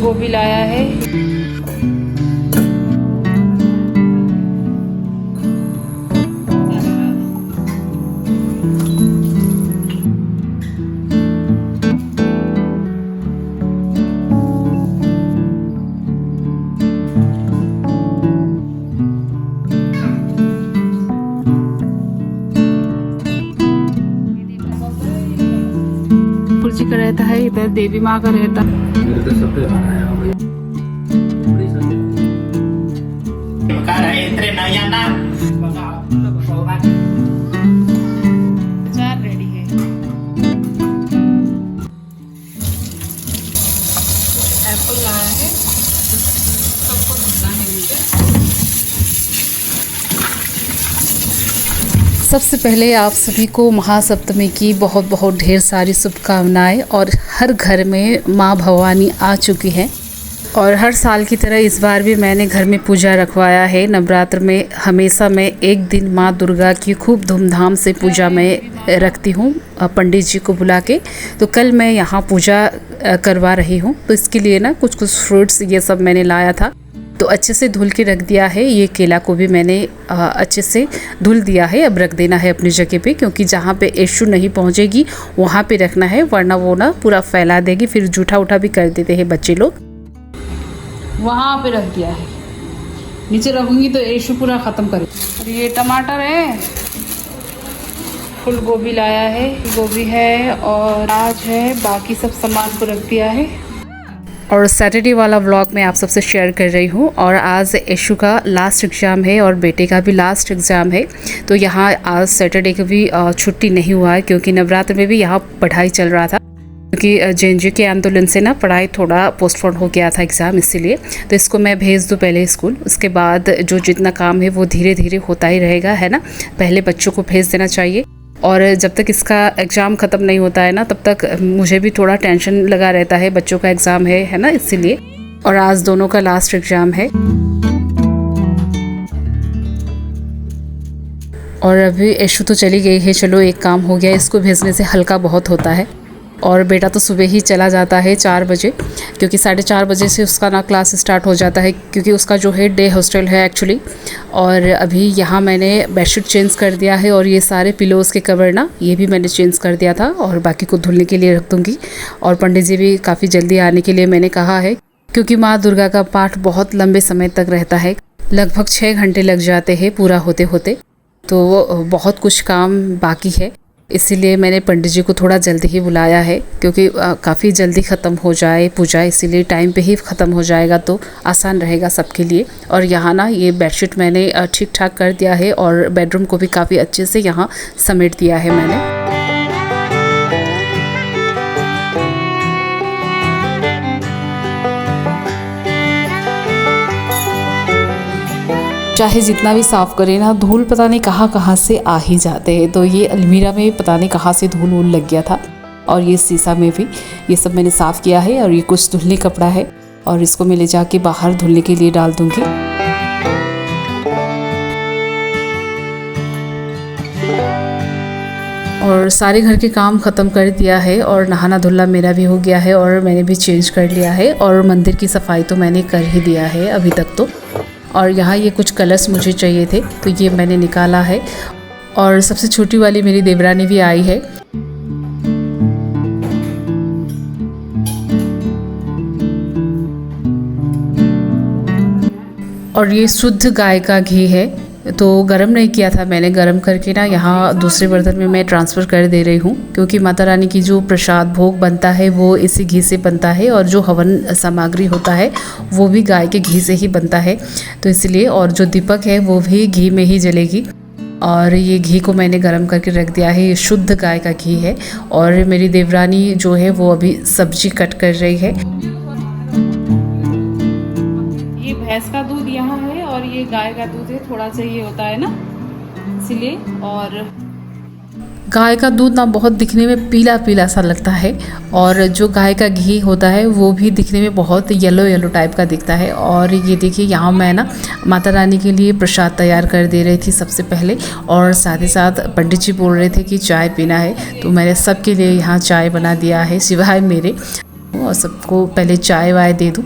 गोभी लाया है। का रहता है, इधर देवी माँ का रहता है। अचार रेडी है। एप्पल लाया है, सबको धुलना है मुझे। सबसे पहले आप सभी को महासप्तमी की बहुत बहुत ढेर सारी शुभकामनाएं। और हर घर में माँ भवानी आ चुकी हैं और हर साल की तरह इस बार भी मैंने घर में पूजा रखवाया है। नवरात्र में हमेशा मैं एक दिन माँ दुर्गा की खूब धूमधाम से पूजा मैं रखती हूँ पंडित जी को बुला के। तो कल मैं यहाँ पूजा करवा रही हूँ, तो इसके लिए ना कुछ फ्रूट्स ये सब मैंने लाया था, तो अच्छे से धुल के रख दिया है। ये केला को भी मैंने अच्छे से धुल दिया है। अब रख देना है अपनी जगह पे, क्योंकि जहाँ पे एशु नहीं पहुँचेगी वहाँ पे रखना है, वरना वो ना पूरा फैला देगी, फिर जूठा उठा भी कर देते हैं बच्चे लोग। वहाँ पे रख दिया है, नीचे रखूँगी तो एशु पूरा ख़त्म करे। और ये टमाटर है, फुल गोभी लाया है, गोभी है और प्याज है, बाकी सब सामान को रख दिया है। और सैटरडे वाला व्लॉग मैं आप सबसे शेयर कर रही हूँ। और आज यशु का लास्ट एग्ज़ाम है और बेटे का भी लास्ट एग्ज़ाम है, तो यहाँ आज सैटरडे का भी छुट्टी नहीं हुआ है, क्योंकि नवरात्र में भी यहाँ पढ़ाई चल रहा था, क्योंकि जेएनयू के आंदोलन से ना पढ़ाई थोड़ा पोस्टपोन हो गया था एग्ज़ाम, इसीलिए। तो इसको मैं भेज दूँ पहले स्कूल, उसके बाद जो जितना काम है वो धीरे धीरे होता ही रहेगा, है ना। पहले बच्चों को भेज देना चाहिए, और जब तक इसका एग्ज़ाम ख़त्म नहीं होता है ना, तब तक मुझे भी थोड़ा टेंशन लगा रहता है, बच्चों का एग्ज़ाम है ना, इसीलिए। और आज दोनों का लास्ट एग्ज़ाम है। और अभी यशु तो चली गई है, चलो एक काम हो गया, इसको भेजने से हल्का बहुत होता है। और बेटा तो सुबह ही चला जाता है 4 बजे, क्योंकि 4:30 बजे से उसका ना क्लास स्टार्ट हो जाता है, क्योंकि उसका जो है डे हॉस्टल है एक्चुअली। और अभी यहाँ मैंने बेडशीट चेंज कर दिया है, और ये सारे पिलोज़ के कवर ना ये भी मैंने चेंज कर दिया था, और बाकी को धुलने के लिए रख दूँगी। और पंडित जी भी काफ़ी जल्दी आने के लिए मैंने कहा है, क्योंकि माँ दुर्गा का पाठ बहुत लंबे समय तक रहता है, लगभग 6 घंटे लग जाते हैं पूरा होते होते, तो बहुत कुछ काम बाकी है। इसीलिए मैंने पंडित जी को थोड़ा जल्दी ही बुलाया है, क्योंकि काफ़ी जल्दी ख़त्म हो जाए पूजा, इसीलिए टाइम पे ही ख़त्म हो जाएगा तो आसान रहेगा सबके लिए। और यहाँ ना ये बेडशीट मैंने ठीक ठाक कर दिया है, और बेडरूम को भी काफ़ी अच्छे से यहाँ समेट दिया है मैंने। चाहे जितना भी साफ़ करें ना, धूल पता नहीं कहाँ से आ ही जाते हैं। तो ये अलमीरा में पता नहीं कहाँ से धूल वूल लग गया था, और ये शीशा में भी ये सब मैंने साफ़ किया है। और ये कुछ धुलने कपड़ा है, और इसको मैं ले जाके बाहर धुलने के लिए डाल दूँगी। और सारे घर के काम ख़त्म कर दिया है, और नहाना धुलना मेरा भी हो गया है, और मैंने भी चेंज कर लिया है। और मंदिर की सफाई तो मैंने कर ही दिया है अभी तक तो। और यहाँ ये कुछ कलर्स मुझे चाहिए थे, तो ये मैंने निकाला है। और सबसे छोटी वाली मेरी देवरानी भी आई है। और ये शुद्ध गाय का घी है, तो गरम नहीं किया था मैंने, गरम करके ना यहाँ दूसरे बर्तन में मैं ट्रांसफ़र कर दे रही हूँ, क्योंकि माता रानी की जो प्रसाद भोग बनता है वो इसी घी से बनता है, और जो हवन सामग्री होता है वो भी गाय के घी से ही बनता है, तो इसलिए। और जो दीपक है वो भी घी में ही जलेगी। और ये घी को मैंने गरम करके रख दिया है, ये शुद्ध गाय का घी है। और मेरी देवरानी जो है वो अभी सब्जी कट कर रही है। ये भैंस का दूध यहाँ है, और ये गाय का दूध है, थोड़ा सा ये होता है ना, इसीलिए। और गाय का दूध ना बहुत दिखने में पीला पीला सा लगता है, और जो गाय का घी होता है वो भी दिखने में बहुत येलो येलो टाइप का दिखता है। और ये देखिए यहाँ मैं ना माता रानी के लिए प्रसाद तैयार कर दे रही थी सबसे पहले, और साथ ही साथ पंडित जी बोल रहे थे कि चाय पीना है, तो मैंने सबके लिए यहाँ चाय बना दिया है सिवाय मेरे। और सबको पहले चाय वाय दे दूँ।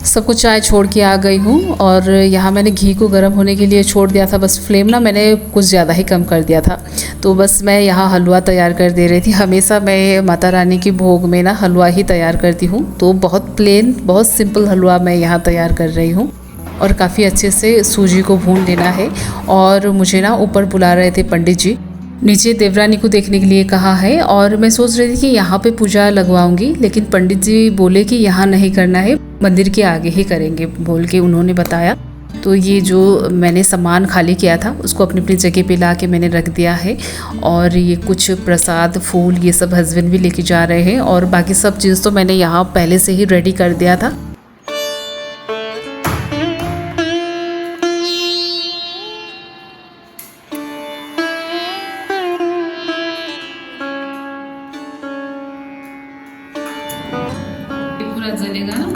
सबको चाय छोड़ के आ गई हूँ और यहाँ मैंने घी को गर्म होने के लिए छोड़ दिया था। बस फ्लेम ना मैंने कुछ ज़्यादा ही कम कर दिया था। तो बस मैं यहाँ हलवा तैयार कर दे रही थी। हमेशा मैं माता रानी की भोग में ना हलवा ही तैयार करती हूँ, तो बहुत प्लेन बहुत सिंपल हलवा मैं यहाँ तैयार कर रही हूँ। और काफ़ी अच्छे से सूजी को भून लेना है। और मुझे ना ऊपर बुला रहे थे पंडित जी, नीचे देवरानी को देखने के लिए कहा है। और मैं सोच रही थी कि यहाँ पे पूजा लगवाऊंगी, लेकिन पंडित जी बोले कि यहाँ नहीं करना है, मंदिर के आगे ही करेंगे बोल के उन्होंने बताया। तो ये जो मैंने सामान खाली किया था उसको अपनी अपनी जगह पे ला के मैंने रख दिया है। और ये कुछ प्रसाद फूल ये सब हस्बैंड भी लेके जा रहे हैं। और बाकी सब चीज़ तो मैंने यहाँ पहले से ही रेडी कर दिया था। पूरा जलेगा ना,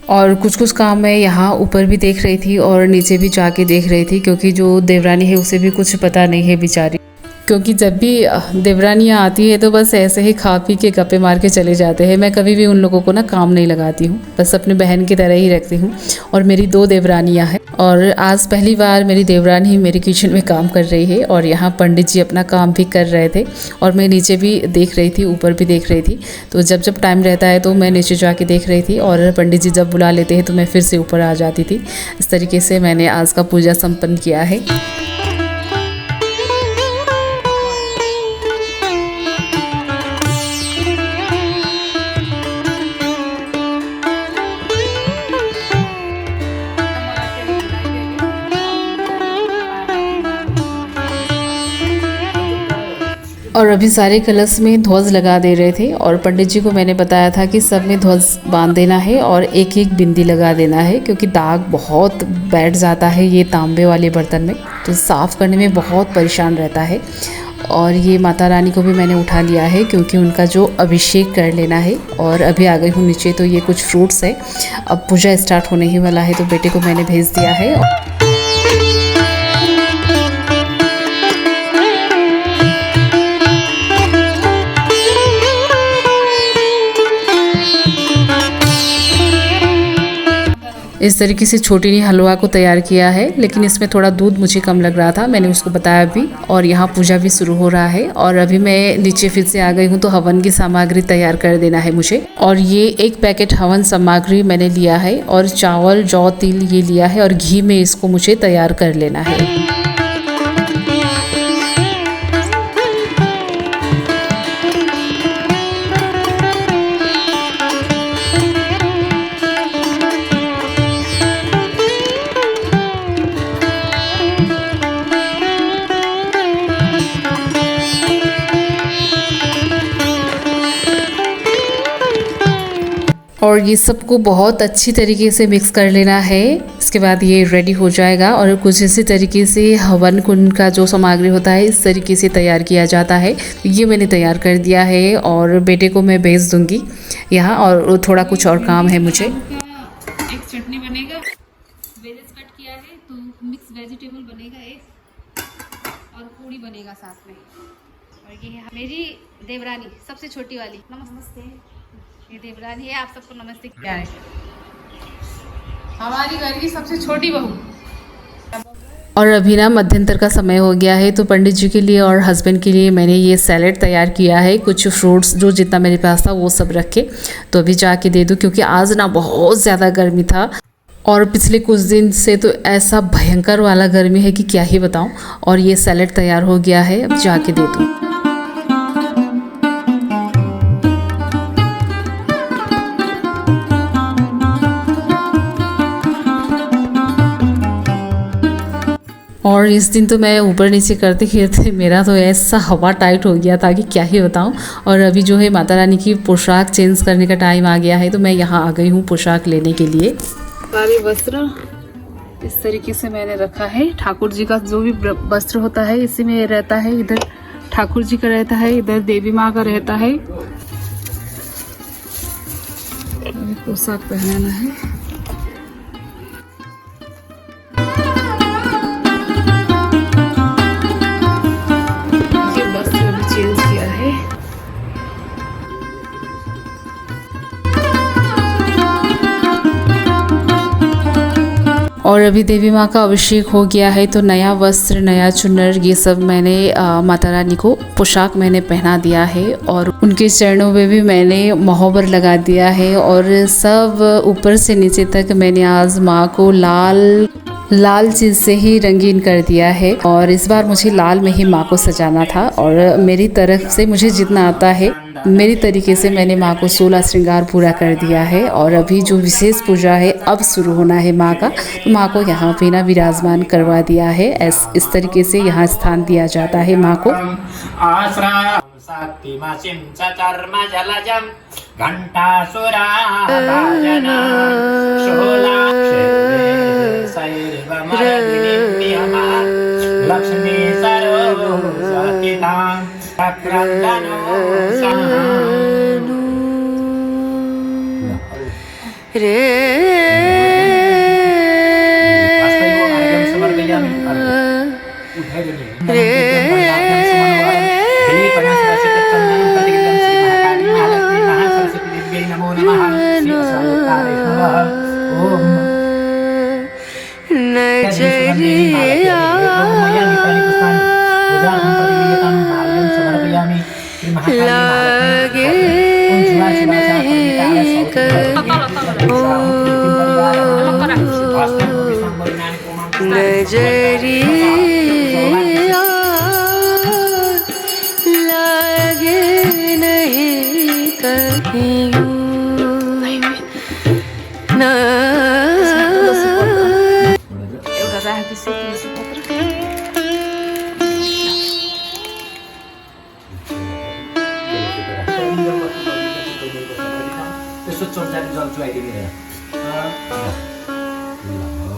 और कुछ कुछ काम मैं यहाँ ऊपर भी देख रही थी और नीचे भी जाके देख रही थी, क्योंकि जो देवरानी है उसे भी कुछ पता नहीं है बेचारी। क्योंकि जब भी देवरानियाँ आती है तो बस ऐसे ही खा पी के गप्पे मार के चले जाते हैं। मैं कभी भी उन लोगों को ना काम नहीं लगाती हूँ, बस अपनी बहन की तरह ही रखती हूँ। और मेरी 2 देवरानियाँ हैं और आज पहली बार मेरी देवरानी मेरे किचन में काम कर रही है। और यहाँ पंडित जी अपना काम भी कर रहे थे और मैं नीचे भी देख रही थी, ऊपर भी देख रही थी। तो जब जब टाइम रहता है तो मैं नीचे जाके देख रही थी और पंडित जी जब बुला लेते हैं तो मैं फिर से ऊपर आ जाती थी। इस तरीके से मैंने आज का पूजा संपन्न किया है। और अभी सारे कलश में ध्वज लगा दे रहे थे और पंडित जी को मैंने बताया था कि सब में ध्वज बांध देना है और एक एक बिंदी लगा देना है, क्योंकि दाग बहुत बैठ जाता है ये तांबे वाले बर्तन में, तो साफ़ करने में बहुत परेशान रहता है। और ये माता रानी को भी मैंने उठा लिया है क्योंकि उनका जो अभिषेक कर लेना है। और अभी आ गई हूँ नीचे, तो ये कुछ फ्रूट्स है। अब पूजा स्टार्ट होने ही वाला है तो बेटे को मैंने भेज दिया है। इस तरीके से छोटी ने हलवा को तैयार किया है, लेकिन इसमें थोड़ा दूध मुझे कम लग रहा था, मैंने उसको बताया भी। और यहाँ पूजा भी शुरू हो रहा है और अभी मैं नीचे फिर से आ गई हूँ, तो हवन की सामग्री तैयार कर देना है मुझे। और ये 1 पैकेट हवन सामग्री मैंने लिया है और चावल जौ तिल ये लिया है और घी में इसको मुझे तैयार कर लेना है। और ये सबको बहुत अच्छी तरीके से मिक्स कर लेना है। इसके बाद ये रेडी हो जाएगा। और कुछ इसी तरीके से हवन कुंड का जो सामग्री होता है इस तरीके से तैयार किया जाता है। तो ये मैंने तैयार कर दिया है और बेटे को मैं भेज दूँगी यहाँ। और थोड़ा कुछ और काम है मुझे। एक चटनी बनेगा, वेजेस कट किया है तो मिक्स वेजिटेबल बनेगा एक, और पूरी बनेगा साथ में। और ये है मेरी देवरानी सबसे छोटी वाली, नमस्ते। ये देवरानी है, आप सबको नमस्ते। क्या है हमारी घर की सबसे छोटी बहू। और अभी ना मध्यंतर का समय हो गया है, तो पंडित जी के लिए और हस्बैंड के लिए मैंने ये सैलेड तैयार किया है। कुछ फ्रूट्स जो जितना मेरे पास था वो सब रखे, तो अभी जाके दे दूँ, क्योंकि आज ना बहुत ज़्यादा गर्मी था। और पिछले कुछ दिन से तो ऐसा भयंकर वाला गर्मी है कि क्या ही बताऊँ। और ये सैलेड तैयार हो गया है, अब जाके दे दूँ। और इस दिन तो मैं ऊपर नीचे करते करते मेरा तो ऐसा हवा टाइट हो गया था कि क्या ही बताऊं। और अभी जो है माता रानी की पोशाक चेंज करने का टाइम आ गया है, तो मैं यहाँ आ गई हूँ पोशाक लेने के लिए। सारे वस्त्र इस तरीके से मैंने रखा है। ठाकुर जी का जो भी वस्त्र होता है इसी में रहता है। इधर ठाकुर जी का रहता है, इधर देवी माँ का रहता है। पोशाक पहनाना है। ये वस्त्र अभी चेंज किया है। और अभी देवी माँ का अभिषेक हो गया है तो नया वस्त्र, नया चुनर, ये सब मैंने माता रानी को पोशाक मैंने पहना दिया है। और उनके चरणों में भी मैंने मोहब्बर लगा दिया है। और सब ऊपर से नीचे तक मैंने आज माँ को लाल चीज़ से ही रंगीन कर दिया है। और इस बार मुझे लाल में ही माँ को सजाना था। और मेरी तरफ से मुझे जितना आता है मेरी तरीके से मैंने माँ को 16 श्रृंगार पूरा कर दिया है। और अभी जो विशेष पूजा है अब शुरू होना है माँ का, तो माँ को यहाँ पे ना विराजमान करवा दिया है। इस तरीके से यहाँ स्थान दिया जाता है माँ को।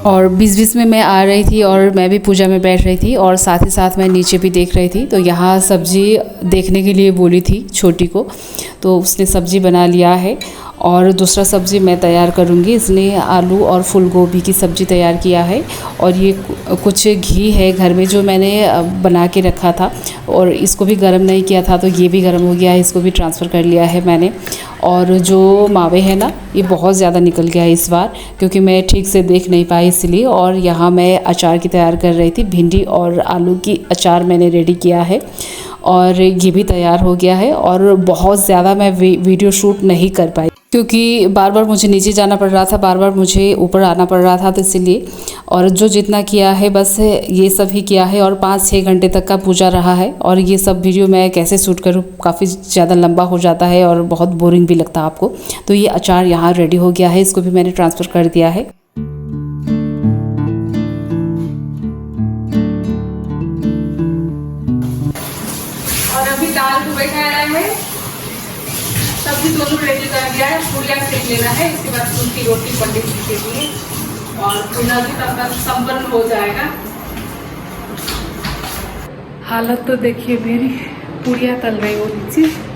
और बीच में मैं आ रही थी और मैं भी पूजा में बैठ रही थी और साथ ही साथ मैं नीचे भी देख रही थी। तो यहाँ सब्जी देखने के लिए बोली थी छोटी को, तो उसने सब्जी बना लिया है। और दूसरा सब्ज़ी मैं तैयार करूँगी। इसने आलू और फूल गोभी की सब्ज़ी तैयार किया है। और ये कुछ घी है घर में जो मैंने बना के रखा था और इसको भी गर्म नहीं किया था, तो ये भी गर्म हो गया है, इसको भी ट्रांसफ़र कर लिया है मैंने। और जो मावे है ना, ये बहुत ज़्यादा निकल गया है इस बार, क्योंकि मैं ठीक से देख नहीं पाई इसलिए। और यहाँ मैं अचार की तैयार कर रही थी, भिंडी और आलू की अचार मैंने रेडी किया है और ये भी तैयार हो गया है। और बहुत ज़्यादा मैं वीडियो शूट नहीं कर पाई क्योंकि बार बार मुझे नीचे जाना पड़ रहा था, बार बार मुझे ऊपर आना पड़ रहा था, तो इसलिए। और जो जितना किया है बस ये सब ही किया है। और 5-6 घंटे तक का पूजा रहा है। और ये सब वीडियो मैं कैसे शूट करूँ, काफ़ी ज़्यादा लंबा हो जाता है और बहुत बोरिंग भी लगता है आपको। तो ये अचार यहाँ रेडी हो गया है, इसको भी मैंने ट्रांसफ़र कर दिया है। और अभी दाल को बैठाया है, सब्जी दोनों रेडी कर दिया है, पूरियाँ सेक लेना है, इसके बाद फूल की रोटी पंडित जी के लिए और पूजा भी तब तक संपन्न हो जाएगा। हालत तो देखिए मेरी, पूरियाँ तल रही हो नीचे।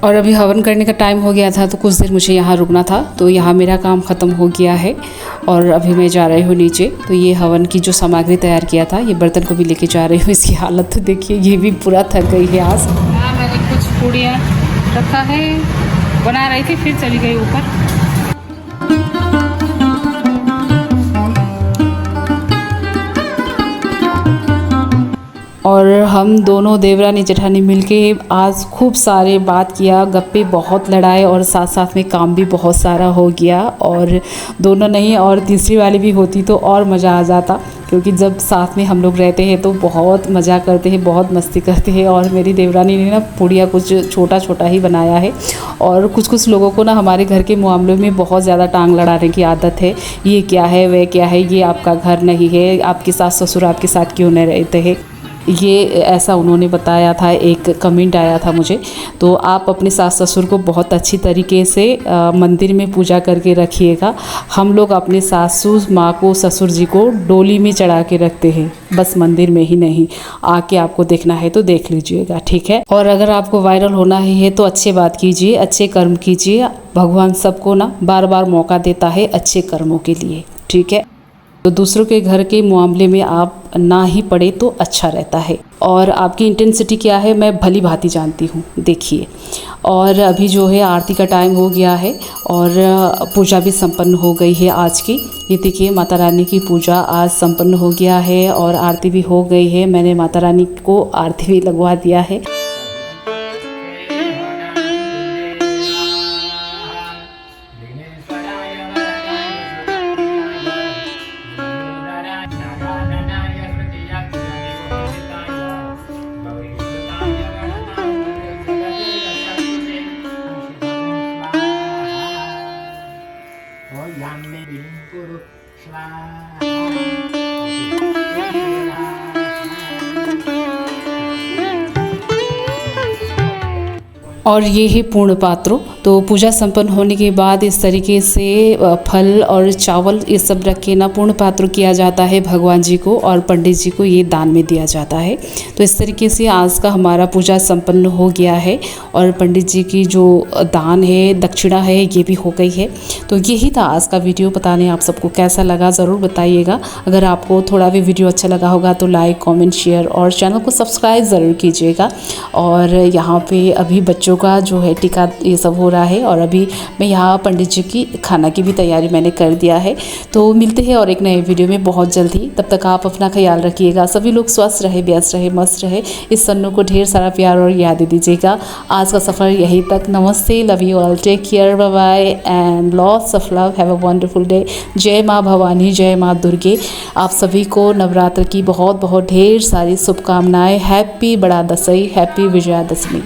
और अभी हवन करने का टाइम हो गया था, तो कुछ देर मुझे यहाँ रुकना था, तो यहाँ मेरा काम ख़त्म हो गया है और अभी मैं जा रही हूँ नीचे। तो ये हवन की जो सामग्री तैयार किया था, ये बर्तन को भी लेके जा रही हूँ। इसकी हालत तो देखिए, ये भी पूरा थक गई है आज। मैंने कुछ पूड़ियाँ रखा है, बना रही थी, फिर चली गई ऊपर। और हम दोनों देवरानी जेठानी मिलके आज खूब सारे बात किया, गप्पे बहुत लड़ाए और साथ साथ में काम भी बहुत सारा हो गया। और दोनों नहीं और तीसरी वाली भी होती तो और मज़ा आ जाता, क्योंकि जब साथ में हम लोग रहते हैं तो बहुत मज़ा करते हैं, बहुत मस्ती करते हैं। और मेरी देवरानी ने ना पूड़ियाँ कुछ छोटा छोटा ही बनाया है। और कुछ लोगों को ना हमारे घर के मामलों में बहुत ज़्यादा टांग लड़ाने की आदत है। ये क्या है, वह क्या है, ये आपका घर नहीं है, आपके सास ससुर आपके साथ क्यों नहीं रहते हैं। ये ऐसा उन्होंने बताया था, एक कमेंट आया था मुझे। तो आप अपने सास ससुर को बहुत अच्छी तरीके से मंदिर में पूजा करके रखिएगा। हम लोग अपने सासू माँ को, ससुर जी को डोली में चढ़ा के रखते हैं, बस मंदिर में ही नहीं। आके आपको देखना है तो देख लीजिएगा, ठीक है। और अगर आपको वायरल होना ही है तो अच्छे बात कीजिए, अच्छे कर्म कीजिए। भगवान सबको ना बार बार मौका देता है अच्छे कर्मों के लिए, ठीक है। तो दूसरों के घर के मामले में आप ना ही पड़े तो अच्छा रहता है। और आपकी इंटेंसिटी क्या है मैं भली भांति जानती हूँ, देखिए। और अभी जो है आरती का टाइम हो गया है और पूजा भी संपन्न हो गई है आज की। ये देखिए माता रानी की पूजा आज संपन्न हो गया है और आरती भी हो गई है। मैंने माता रानी को आरती भी लगवा दिया है। और ये है पूर्ण पात्रों। तो पूजा संपन्न होने के बाद इस तरीके से फल और चावल ये सब रख के ना पूर्ण पात्र किया जाता है भगवान जी को, और पंडित जी को ये दान में दिया जाता है। तो इस तरीके से आज का हमारा पूजा संपन्न हो गया है और पंडित जी की जो दान है, दक्षिणा है, ये भी हो गई है। तो यही था आज का वीडियो। पता नहीं आप सबको कैसा लगा, ज़रूर बताइएगा। अगर आपको थोड़ा भी वीडियो अच्छा लगा होगा तो लाइक, कमेंट, शेयर और चैनल को सब्सक्राइब ज़रूर कीजिएगा। और यहाँ पे अभी बच्चों का जो है टीका ये सब हो रहा है और अभी मैं यहाँ पंडित जी की खाना की भी तैयारी मैंने कर दिया है। तो मिलते हैं और एक नए वीडियो में बहुत जल्दी। तब तक आप अपना ख्याल रखिएगा। सभी लोग स्वस्थ रहे, व्यस्त रहे, मस्त रहे। इस सन्नू को ढेर सारा प्यार और याद दीजिएगा। आज का सफ़र यहीं तक। नमस्ते, love you all, take care, bye bye and lots of love. Have a wonderful day. जय माँ भवानी, जय माँ दुर्गे। आप सभी को नवरात्र की बहुत बहुत ढेर सारी शुभकामनाएं। हैप्पी बड़ा दशई, हैप्पी विजयादशमी।